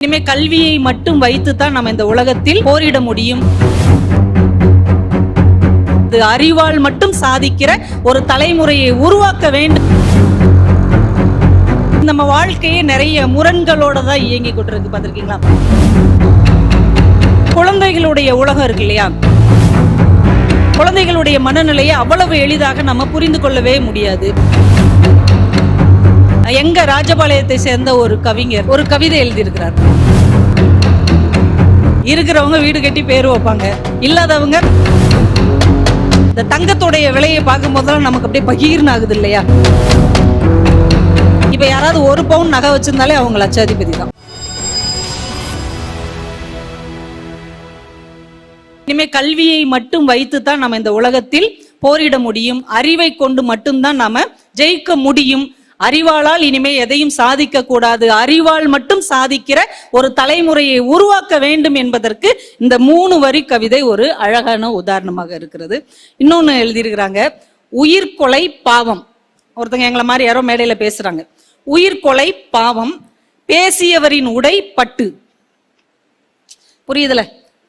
இனிமே கல்வியை மட்டும் வைத்துத்தான் நம்ம இந்த உலகத்தில் போரிட முடியும். அறிவால் மட்டும் சாதிக்கிற ஒரு தலைமுறையை உருவாக்க வேண்டும். நம்ம வாழ்க்கையே நிறைய முரண்களோட தான் இயங்கி கொண்டிருக்கு. பார்த்திருக்கீங்களா? குழந்தைகளுடைய உலகம் இருக்கு இல்லையா? குழந்தைகளுடைய மனநிலையை அவ்வளவு எளிதாக நம்ம புரிந்து கொள்ளவே முடியாது. எங்க ராஜபாளையத்தை சேர்ந்த ஒரு கவிஞர் ஒரு கவிதை எழுதியிருக்கிறார். இருக்கிறவங்க வீடு கட்டி பேர் வைப்பாங்க, இல்லாதவங்க இந்த தங்கத்துடைய விலையை பார்க்கும் போதெல்லாம் நமக்கு அப்படியே பகீர்னு ஆகுது இல்லையா? இப்ப யாராவது ஒரு பவுன் நகை வச்சிருந்தாலே அவங்க லட்சாதிபதி தான். இனிமே கல்வியை மட்டும் வைத்துத்தான் நம்ம இந்த உலகத்தில் போரிட முடியும். அறிவை கொண்டு மட்டும்தான் நாம ஜெயிக்க முடியும். அறிவாளால் இனிமே எதையும் சாதிக்க கூடாது. அறிவால் மட்டும் சாதிக்கிற ஒரு தலைமுறையை உருவாக்க வேண்டும் என்பதற்கு இந்த 3 வரி கவிதை ஒரு அழகான உதாரணமாக இருக்கிறது. இன்னொன்னு எழுதியிருக்கிறாங்க, உயிர்கொலை பாவம். ஒருத்தங்க எங்களை மாதிரி யாரோ மேடையில பேசுறாங்க. உயிர்கொலை பாவம், பேசியவரின் உடை பட்டு. புரியுதுல?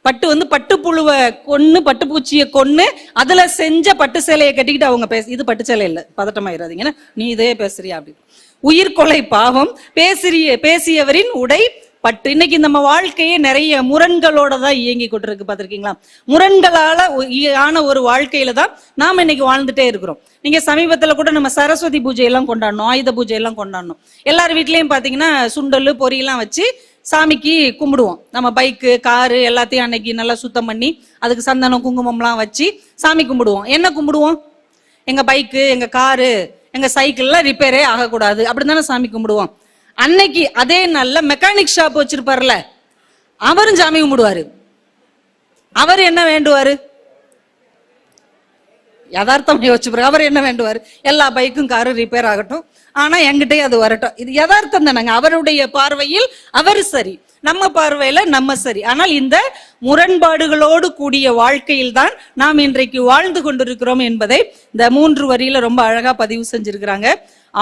பட்டு பட்டுப்புழுவை கொன்னு, பட்டுப்பூச்சியை கொன்னு அதுல செஞ்ச பட்டு சேலையை கட்டிக்கிட்டு அவங்க இது பட்டு சேலை இல்ல, பதட்டமாயிராதீங்கன்னா நீ இதே பேசுறியா அப்படி. உயிர்கொலை பாவம், பேசியவரின் உடை பட்டு. இன்னைக்கு நம்ம வாழ்க்கையே நிறைய முரண்களோட தான் இயங்கி கொண்டிருக்கு. பார்த்திருக்கீங்களா? முரண்களால ஆன ஒரு வாழ்க்கையில தான் நாம இன்னைக்கு வாழ்ந்துட்டே இருக்கிறோம். நீங்க சமீபத்துல கூட நம்ம சரஸ்வதி பூஜை எல்லாம் கொண்டாடணும், ஆயுத பூஜை எல்லாம் கொண்டாடணும். எல்லார் வீட்லயும் பாத்தீங்கன்னா சுண்டல் பொரியெல்லாம் வச்சு சாமிக்கு கும்பிடுவோம். நம்ம பைக்கு காரு எல்லாத்தையும் அன்னைக்கு நல்லா சுத்தம் பண்ணி அதுக்கு சந்தனம் குங்குமம்லாம் வச்சு சாமி கும்பிடுவோம். என்ன கும்பிடுவோம்? எங்க பைக்கு, எங்க காரு, எங்க சைக்கிள்லாம் ரிப்பேரே ஆகக்கூடாது அப்படித்தானே சாமி கும்பிடுவோம். அன்னைக்கு அதே நல்ல மெக்கானிக் ஷாப் வச்சிருப்பார்ல, அவரும் சாமி கும்பிடுவாரு. அவர் என்ன வேண்டுவாரு? யதார்த்தம் யோசிச்சு அவர் என்ன வேண்டுவாரு? எல்லா பைக்கும் காரும் ரிப்பேர் ஆகட்டும், ஆனா என்கிட்டே அது வரட்டும். இது யதார்த்தம் தானங்க. அவருடைய பார்வையில் அவர் சரி, நம்ம பார்வையில நம்ம சரி. ஆனால் இந்த முரண்பாடுகளோடு கூடிய வாழ்க்கையில் தான் நாம் இன்றைக்கு வாழ்ந்து கொண்டிருக்கிறோம் என்பதை இந்த 3 வரியில ரொம்ப அழகா பதிவு செஞ்சிருக்கிறாங்க.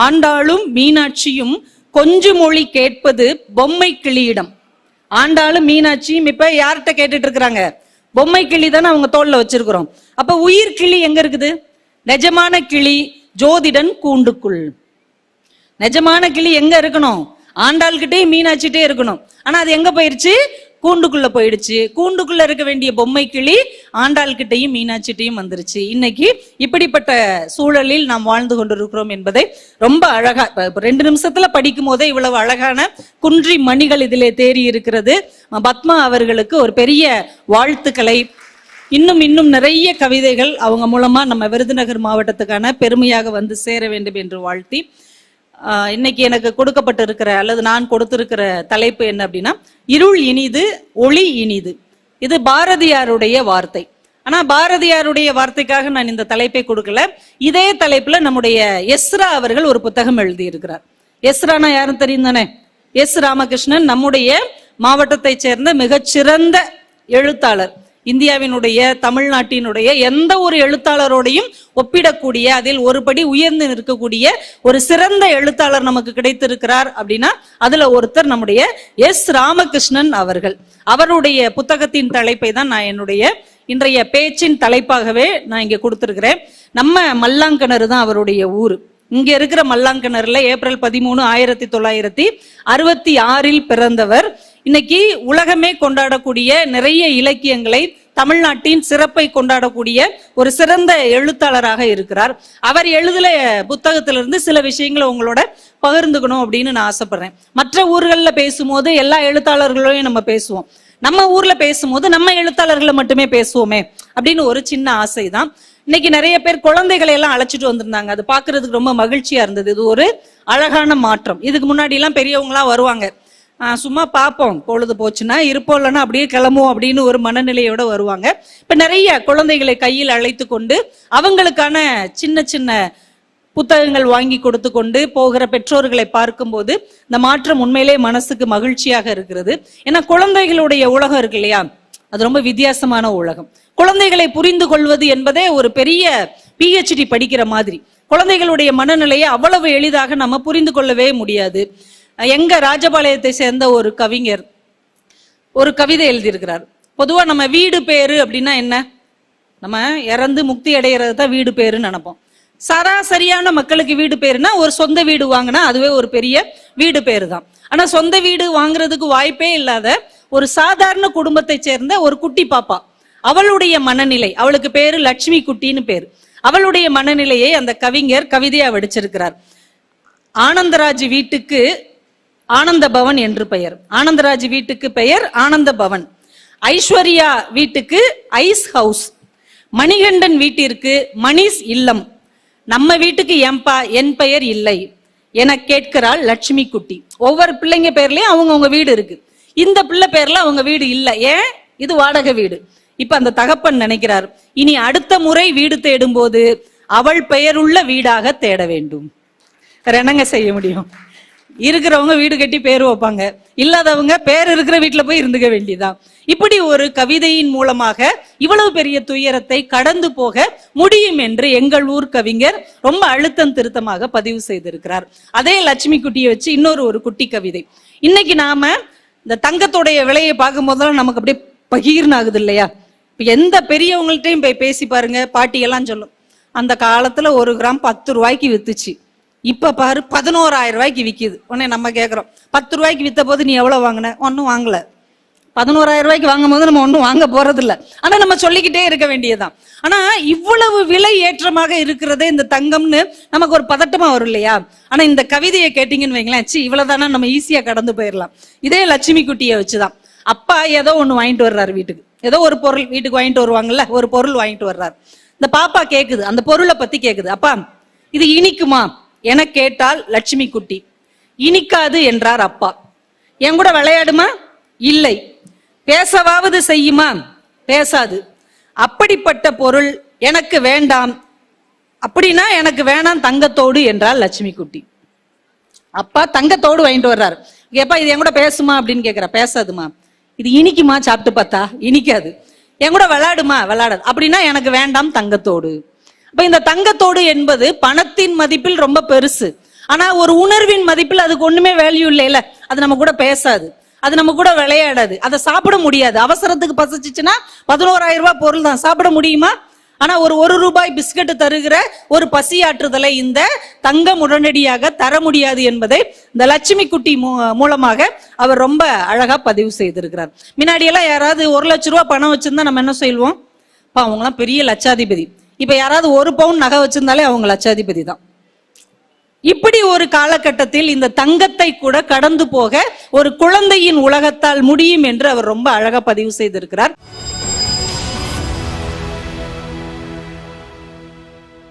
ஆண்டாளும் மீனாட்சியும் கொஞ்சு மொழி கேட்பது பொம்மை கிளியிடம். ஆண்டாளும் மீனாட்சியும் இப்ப யார்கிட்ட கேட்டுட்டு இருக்கிறாங்க? பொம்மை கிளி தானே அவங்க தோல்ல வச்சிருக்கிறோம். அப்ப உயிர் கிளி எங்க இருக்குது? நிஜமான கிளி ஜோதிடன் கூண்டுக்குள். நிஜமான கிளி எங்க இருக்கணும்? ஆண்டாள்கிட்டே மீனாட்சிட்டே இருக்கணும். ஆனா அது எங்க போயிருச்சு? கூண்டுக்குள்ள போயிடுச்சு. கூண்டுக்குள்ள இருக்க வேண்டிய பொம்மை கிளி ஆண்டாள்கிட்டையும் மீனாட்சிட்டையும் வந்துருச்சு. இன்னைக்கு இப்படிப்பட்ட சூழலில் நாம் வாழ்ந்து கொண்டிருக்கிறோம் என்பதை ரொம்ப அழகா 2 நிமிஷத்துல படிக்கும் போதே இவ்வளவு அழகான குன்றி மணிகள் இதிலே தேறி இருக்கிறது. பத்மா அவர்களுக்கு ஒரு பெரிய வாழ்த்துக்களை. இன்னும் நிறைய கவிதைகள் அவங்க மூலமா நம்ம விருதுநகர் மாவட்டத்துக்கான பெருமையாக வந்து சேர வேண்டும் என்று வாழ்த்தி, இன்னைக்கு எனக்கு கொடுக்கப்பட்டிருக்கிற அல்லது நான் கொடுத்திருக்கிற தலைப்பு என்ன அப்படின்னா, இருள் இனிது ஒளி இனிது. இது பாரதியாருடைய வார்த்தை. ஆனா பாரதியாருடைய வார்த்தைக்காக நான் இந்த தலைப்பை கொடுக்கல. இதே தலைப்புல நம்முடைய எஸ்ரா அவர்கள் ஒரு புத்தகம் எழுதி இருக்கிறார். எஸ்ரானா யாரும் தெரியும் தானே? எஸ் ராமகிருஷ்ணன் நம்முடைய மாவட்டத்தை சேர்ந்த மிகச்சிறந்த எழுத்தாளர். இந்தியாவினுடைய, தமிழ்நாட்டினுடைய எந்த ஒரு எழுத்தாளரோடையும் ஒப்பிடக்கூடிய, அதில் ஒருபடி உயர்ந்து நிற்கக்கூடிய ஒரு சிறந்த எழுத்தாளர் நமக்கு கிடைத்திருக்கிறார் அப்படின்னா அதுல ஒருத்தர் நம்முடைய எஸ் ராமகிருஷ்ணன் அவர்கள். அவருடைய புத்தகத்தின் தலைப்பை தான் நான் என்னுடைய இன்றைய பேச்சின் தலைப்பாகவே நான் இங்க கொடுத்திருக்கிறேன். நம்ம மல்லாங்கணறு தான் அவருடைய ஊரு. இங்க இருக்கிற மல்லாங்கணர்ல ஏப்ரல் 13, 1966 பிறந்தவர். இன்னைக்கு உலகமே கொண்டாடக்கூடிய நிறைய இலக்கியங்களை, தமிழ்நாட்டின் சிறப்பை கொண்டாடக்கூடிய ஒரு சிறந்த எழுத்தாளராக இருக்கிறார். அவர் எழுதுல புத்தகத்திலிருந்து சில விஷயங்களை உங்களோட பகிர்ந்துக்கணும் அப்படின்னு நான் ஆசைப்படுறேன். மற்ற ஊர்கள்ல பேசும்போது எல்லா எழுத்தாளர்களையும் நம்ம பேசுவோம். நம்ம ஊர்ல பேசும்போது நம்ம எழுத்தாளர்களை மட்டுமே பேசுவோமே அப்படின்னு ஒரு சின்ன ஆசை தான். இன்னைக்கு நிறைய பேர் குழந்தைகளை எல்லாம் அழைச்சிட்டு வந்திருந்தாங்க. அது பாக்குறதுக்கு ரொம்ப மகிழ்ச்சியா இருந்தது. இது ஒரு அழகான மாற்றம். இதுக்கு முன்னாடி எல்லாம் பெரியவங்களாம் வருவாங்க, சும்மா பார்ப்போம், பொழுது போச்சுன்னா இருப்போம், இல்லைன்னா அப்படியே கிளம்புவோம் அப்படின்னு ஒரு மனநிலையோட வருவாங்க. இப்ப நிறைய குழந்தைகளை கையில் அழைத்து கொண்டு அவங்களுக்கான சின்ன சின்ன புத்தகங்கள் வாங்கி கொடுத்து கொண்டு போகிற பெற்றோர்களை பார்க்கும்போது இந்த மாற்றம் உண்மையிலே மனசுக்கு மகிழ்ச்சியாக இருக்கிறது. ஏன்னா குழந்தைகளுடைய உலகம் இருக்கு இல்லையா, அது ரொம்ப வித்தியாசமான உலகம். குழந்தைகளை புரிந்து கொள்வது என்பதே ஒரு பெரிய PhD படிக்கிற மாதிரி. குழந்தைகளுடைய மனநிலையை அவ்வளவு எளிதாக நம்ம புரிந்து கொள்ளவே முடியாது. எங்க ராஜபாளையத்தை சேர்ந்த ஒரு கவிஞர் ஒரு கவிதை எழுதியிருக்கிறார். பொதுவா நம்ம வீடு பேரு அப்படின்னா என்ன, நம்ம இறந்து முக்தி அடைகிறது தான் வீடு பேருன்னு நினைப்போம். சராசரியான மக்களுக்கு வீடு பேருனா ஒரு சொந்த வீடு வாங்கினா அதுவே ஒரு பெரிய வீடு பேரு தான். ஆனா சொந்த வீடு வாங்குறதுக்கு வாய்ப்பே இல்லாத ஒரு சாதாரண குடும்பத்தை சேர்ந்த ஒரு குட்டி பாப்பா, அவளுடைய மனநிலை, அவளுக்கு பேரு லட்சுமி குட்டின்னு பேரு, அவளுடைய மனநிலையை அந்த கவிஞர் கவிதையா வடிச்சிருக்கிறார். ஆனந்தராஜ் வீட்டுக்கு ஆனந்த பவன் என்று பெயர், ஆனந்தராஜ் வீட்டுக்கு பெயர் ஆனந்த பவன். ஐஸ்வர்யா வீட்டுக்கு ஐஸ் ஹவுஸ், மணிகண்டன் வீட்டிற்கு மணிஷ் இல்லம், நம்ம வீட்டுக்கு என் பெயர் இல்லை என கேட்கிறாள் லட்சுமி குட்டி. ஒவ்வொரு பிள்ளைங்க பேர்லயும் அவங்கவுங்க வீடு இருக்கு, இந்த பிள்ளை பேர்ல அவங்க வீடு இல்லை. ஏன்? இது வாடகை வீடு. இப்ப அந்த தகப்பன் நினைக்கிறார், இனி அடுத்த முறை வீடு தேடும் போது அவள் பெயருள்ள வீடாக தேட வேண்டும். என்னங்க செய்ய முடியும்? இருக்கிறவங்க வீடு கட்டி பேர் வைப்பாங்க, இல்லாதவங்க பேர் இருக்கிற வீட்டுல போய் இருந்துக்க வேண்டியதான். இப்படி ஒரு கவிதையின் மூலமாக இவ்வளவு பெரிய துயரத்தை கடந்து போக முடியும் என்று எங்கள் ஊர் கவிஞர் ரொம்ப அழுத்தம் திருத்தமாக பதிவு செய்திருக்கிறார். அதே லட்சுமி குட்டியை வச்சு இன்னொரு ஒரு குட்டி கவிதை. இன்னைக்கு நாம இந்த தங்கத்தோடைய விலையை பார்க்கும் போதெல்லாம் நமக்கு அப்படியே பகீர்னு ஆகுது இல்லையா? இப்ப எந்த பெரியவங்கள்ட்டையும் போய் பேசி பாருங்க, பாட்டி எல்லாம் சொல்லும், அந்த காலத்துல 1 கிராம் 10 ரூபாய்க்கு வித்துச்சு, இப்ப பாரு 11,000 ரூபாய்க்கு விக்குது. உடனே நம்ம கேட்கிறோம், 10 ரூபாய்க்கு வித்த போது நீ எவ்வளவு வாங்கின? ஒன்னும் வாங்கல. 11,000 ரூபாய்க்கு வாங்கும் போது நம்ம ஒன்னும் வாங்க போறது இல்ல. ஆனா நம்ம சொல்லிக்கிட்டே இருக்க வேண்டியதுதான். ஆனா இவ்வளவு விலை ஏற்றமாக இருக்கிறதே இந்த தங்கம்னு நமக்கு ஒரு பதட்டமா வரும் இல்லையா? ஆனா இந்த கவிதையை கேட்டீங்கன்னு வைங்களேன், இவ்வளவுதானா, நம்ம ஈஸியா கடந்து போயிடலாம். இதே லட்சுமி குட்டியை வச்சுதான். அப்பா ஏதோ ஒண்ணு வாங்கிட்டு வர்றாரு வீட்டுக்கு, ஏதோ ஒரு பொருள் வீட்டுக்கு வாங்கிட்டு வருவாங்கல்ல, ஒரு பொருள் வாங்கிட்டு வர்றாரு. இந்த பாப்பா கேக்குது, அந்த பொருளை பத்தி கேக்குது, அப்பா இது இனிக்குமா என கேட்டால் லட்சுமி குட்டி. இனிக்காது என்றார் அப்பா. என் கூட விளையாடுமா? இல்லை. பேசவாவது செய்யுமா? பேசாது. அப்படிப்பட்ட பொருள் எனக்கு வேண்டாம். அப்படின்னா எனக்கு வேணாம் தங்கத்தோடு என்றால் லட்சுமி குட்டி. அப்பா தங்கத்தோடு வாங்கிட்டு வர்றாரு. ஏப்பா இது என் கூட பேசுமா அப்படின்னு கேட்கிறா. பேசாதுமா. இது இனிக்குமா? சாப்பிட்டு பார்த்தா இனிக்காது. என் கூட விளையாடுமா? விளையாடாது. அப்படின்னா எனக்கு வேண்டாம் தங்கத்தோடு. அப்ப இந்த தங்கத்தோடு என்பது பணத்தின் மதிப்பில் ரொம்ப பெருசு. ஆனா ஒரு உணர்வின் மதிப்பில் அதுக்கு ஒண்ணுமே வேல்யூ இல்லைல்ல. அது நம்ம கூட பேசாது, அது நம்ம கூட விளையாடாது, அதை சாப்பிட முடியாது. அவசரத்துக்கு பசிச்சுன்னா 11,000 ரூபாய் பொருள் தான், சாப்பிட முடியுமா? ஆனா ஒரு 1 ரூபாய் பிஸ்கட் தருகிற ஒரு பசியாற்றுதலை இந்த தங்கம் உடனடியாக தர முடியாது என்பதை இந்த லட்சுமி குட்டி மூலமாக அவர் ரொம்ப அழகா பதிவு செய்திருக்கிறார். முன்னாடி எல்லாம் யாராவது 1 லட்சம் ரூபாய் பணம் வச்சிருந்தா நம்ம என்ன சொல்லுவோம்? அவங்க எல்லாம் பெரிய லட்சாதிபதி. இப்ப யாராவது 1 பவுன் நகை வச்சிருந்தாலே அவங்க லட்சாதிபதி தான். இப்படி ஒரு காலகட்டத்தில் இந்த தங்கத்தை கூட கடந்து போக ஒரு குழந்தையின் உலகத்தால் முடியும் என்று அவர் ரொம்ப அழகா பதிவு செய்திருக்கிறார்.